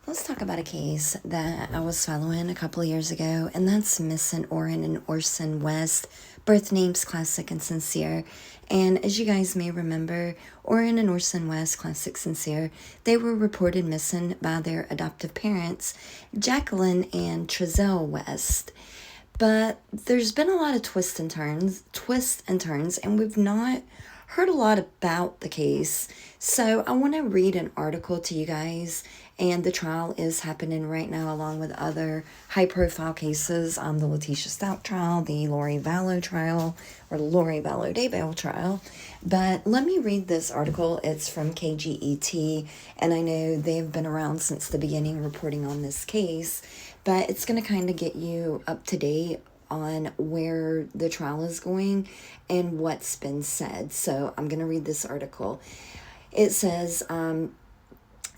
Let's talk about a case that I was following a couple of years ago, and that's missing Orrin and Orson West, birth names Classic and Cincere. And as you guys may remember, Orrin and Orson West, Classic Cincere, they were reported missing by their adoptive parents, Jacqueline and Trezell West. But there's been a lot of twists and turns, and we've not heard a lot about the case. So I want to read an article to you guys, and the trial is happening right now along with other high-profile cases. The Letitia Stout trial, the Lori Vallow trial, or Lori Vallow Daybell trial. But let me read this article. It's from KGET, and I know they've been around since the beginning reporting on this case, but it's going to kind of get you up to date on where the trial is going and what's been said. So I'm going to read this article. It says,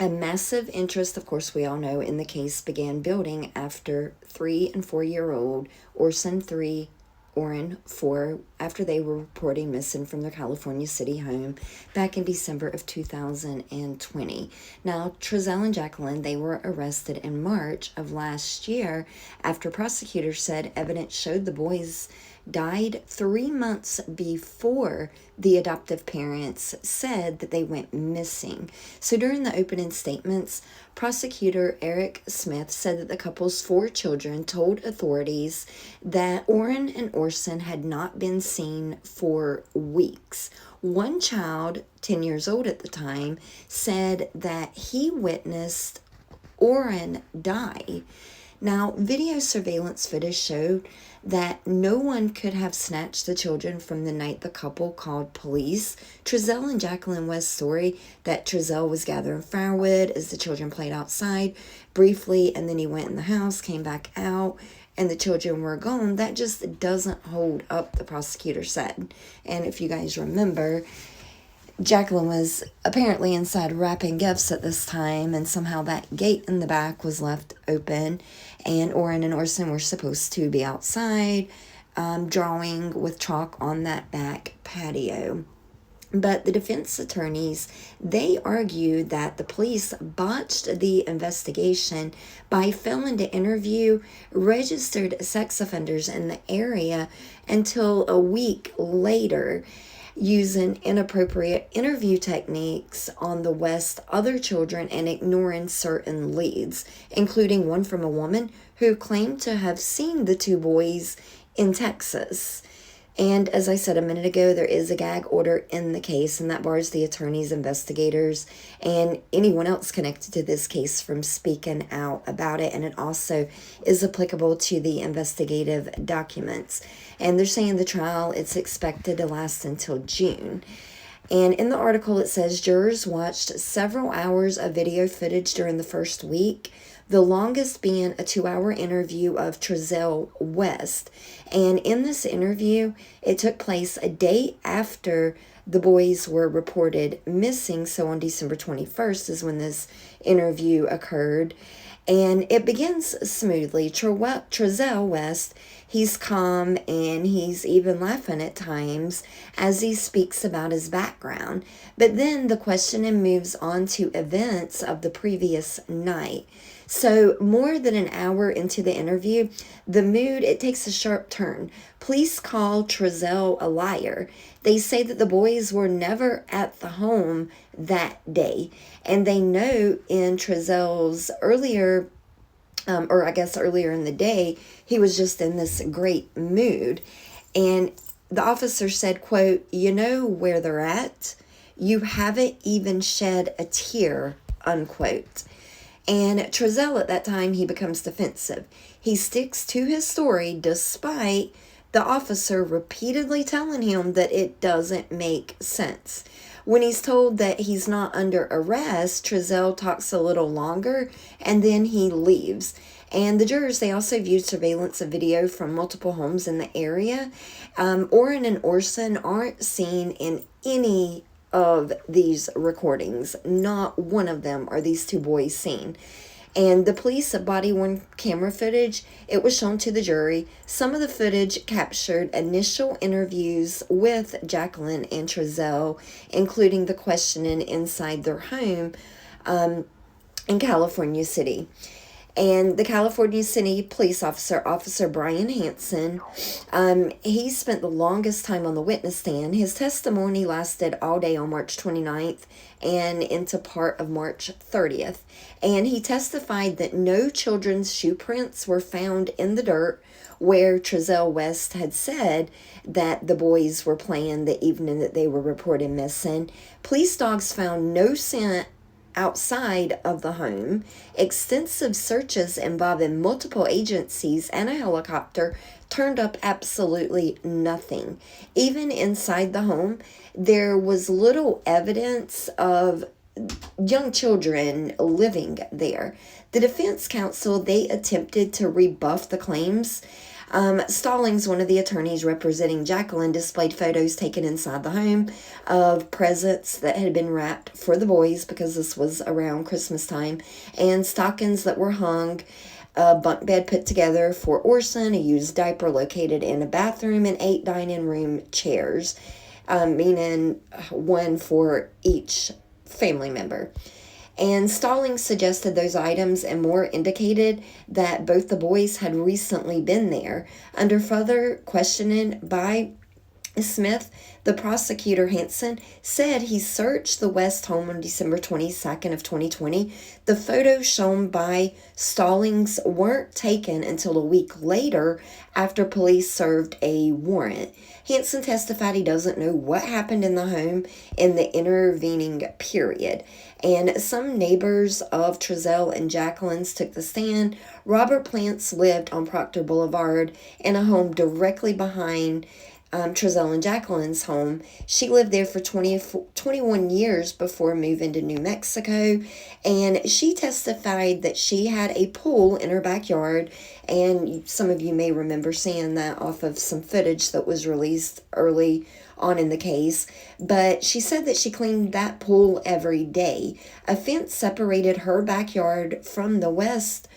a massive interest, of course, we all know, in the case began building after 3 and 4-year-old Orson 3, Orrin 4, after they were reporting missing from their California City home back in December of 2020. Now, Trezell and Jacqueline, they were arrested in March of last year after prosecutors said evidence showed the boys died 3 months before the adoptive parents said that they went missing. So during the opening statements, prosecutor Eric Smith said that the couple's 4 children told authorities that Orrin and Orson had not been seen for weeks. One child, 10 years old at the time, said that he witnessed Orrin die. Now, video surveillance footage showed that no one could have snatched the children from the night the couple called police. Trezell and Jacqueline West's story that Trezell was gathering firewood as the children played outside briefly, and then he went in the house, came back out, and the children were gone, that just doesn't hold up, the prosecutor said. And if you guys remember, Jacqueline was apparently inside wrapping gifts at this time, and somehow that gate in the back was left open, and Orrin and Orson were supposed to be outside drawing with chalk on that back patio. But the defense attorneys, they argued that the police botched the investigation by failing to interview registered sex offenders in the area until a week later, using inappropriate interview techniques on the West's other children and ignoring certain leads, including one from a woman who claimed to have seen the 2 boys in Texas. And as I said a minute ago, there is a gag order in the case, and that bars the attorneys, investigators, and anyone else connected to this case from speaking out about it. And it also is applicable to the investigative documents. And they're saying the trial, it's expected to last until June. And in the article, it says jurors watched several hours of video footage during the first week, the longest being a 2-hour interview of Trezell West. And in this interview, it took place a day after the boys were reported missing. So on December 21st is when this interview occurred. And it begins smoothly. Trezell West, he's calm and he's even laughing at times as he speaks about his background. But then the questioning moves on to events of the previous night. So more than an hour into the interview, the mood, it takes a sharp turn. Police call Trezell a liar. They say that the boys were never at the home that day. And they know in Trezell's earlier in the day, he was just in this great mood. And the officer said, quote, "You know where they're at? You haven't even shed a tear," unquote. And Trezell at that time, he becomes defensive. He sticks to his story despite the officer repeatedly telling him that it doesn't make sense. When he's told that he's not under arrest, Trezell talks a little longer and then he leaves. And the jurors, they also viewed surveillance of video from multiple homes in the area. Orrin and Orson aren't seen in any of these recordings. Not one of them are these 2 boys seen. And the police body-worn camera footage, it was shown to the jury. Some of the footage captured initial interviews with Jacqueline and Trezell, including the questioning inside their home. in California City. And the California City police officer, Officer Brian Hansen, he spent the longest time on the witness stand. His testimony lasted all day on March 29th and into part of March 30th. And he testified that no children's shoe prints were found in the dirt where Trezell West had said that the boys were playing the evening that they were reported missing. Police dogs found no scent outside of the home. Extensive searches involving multiple agencies and a helicopter turned up absolutely nothing. Even inside the home, there was little evidence of young children living there. The defense counsel, they attempted to rebuff the claims. Stallings, one of the attorneys representing Jacqueline, displayed photos taken inside the home of presents that had been wrapped for the boys, because this was around Christmas time, and stockings that were hung, a bunk bed put together for Orson, a used diaper located in a bathroom, and 8 dining room chairs, meaning one for each family member. And Stallings suggested those items and more indicated that both the boys had recently been there. Under further questioning by Smith, the prosecutor Hansen said he searched the West home on December 22nd of 2020. The photos shown by Stallings weren't taken until a week later after police served a warrant. Hansen testified he doesn't know what happened in the home in the intervening period. And some neighbors of Trezell and Jacqueline's took the stand. Robert Plants lived on Proctor Boulevard in a home directly behind Trezell and Jacqueline's home. She lived there for 21 years before moving to New Mexico, and she testified that she had a pool in her backyard, and some of you may remember seeing that off of some footage that was released early on in the case. But she said that she cleaned that pool every day. A fence separated her backyard from the West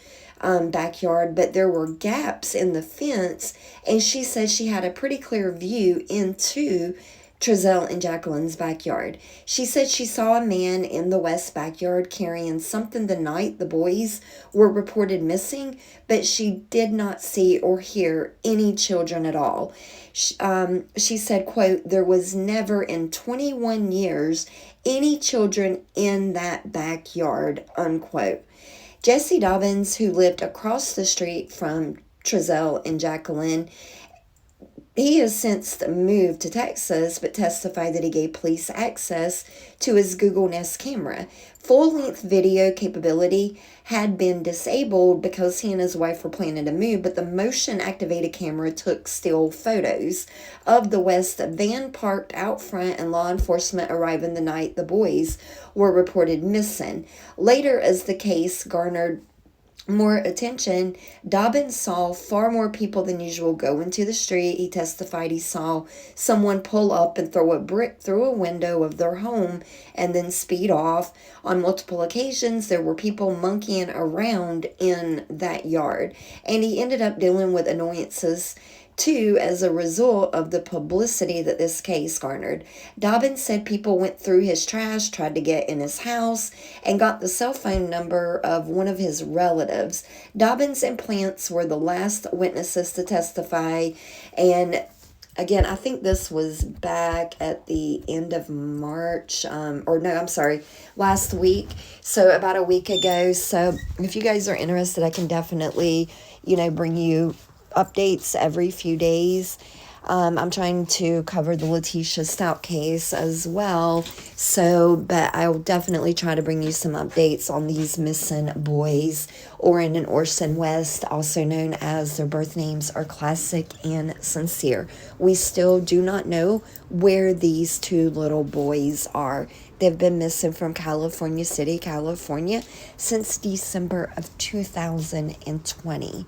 backyard, but there were gaps in the fence, and she said she had a pretty clear view into Trezell and Jacqueline's backyard. She said she saw a man in the West backyard carrying something the night the boys were reported missing, but she did not see or hear any children at all. She said, quote, "There was never in 21 years any children in that backyard," unquote. Jesse Dobbins, who lived across the street from Trezell and Jacqueline, he has since moved to Texas, but testified that he gave police access to his Google Nest camera. Full-length video capability had been disabled because he and his wife were planning to move, but the motion-activated camera took still photos of the West van parked out front and law enforcement arriving the night the boys were reported missing. Later, as the case garnered more attention, Dobbins saw far more people than usual go into the street. He testified he saw someone pull up and throw a brick through a window of their home and then speed off. On multiple occasions, there were people monkeying around in that yard, and he ended up dealing with annoyances too, as a result of the publicity that this case garnered. Dobbins said people went through his trash, tried to get in his house, and got the cell phone number of one of his relatives. Dobbins and Plants were the last witnesses to testify, and again, I think this was back at the end of March, last week, so about a week ago. So if you guys are interested, I can definitely, bring you updates every few days. I'm trying to cover the Letitia Stout case as well, but I'll definitely try to bring you some updates on these missing boys, Orrin and Orson West, also known as their birth names are Classic and Cincere. We still do not know where these two little boys are. They've been missing from California City, California, since December of 2020.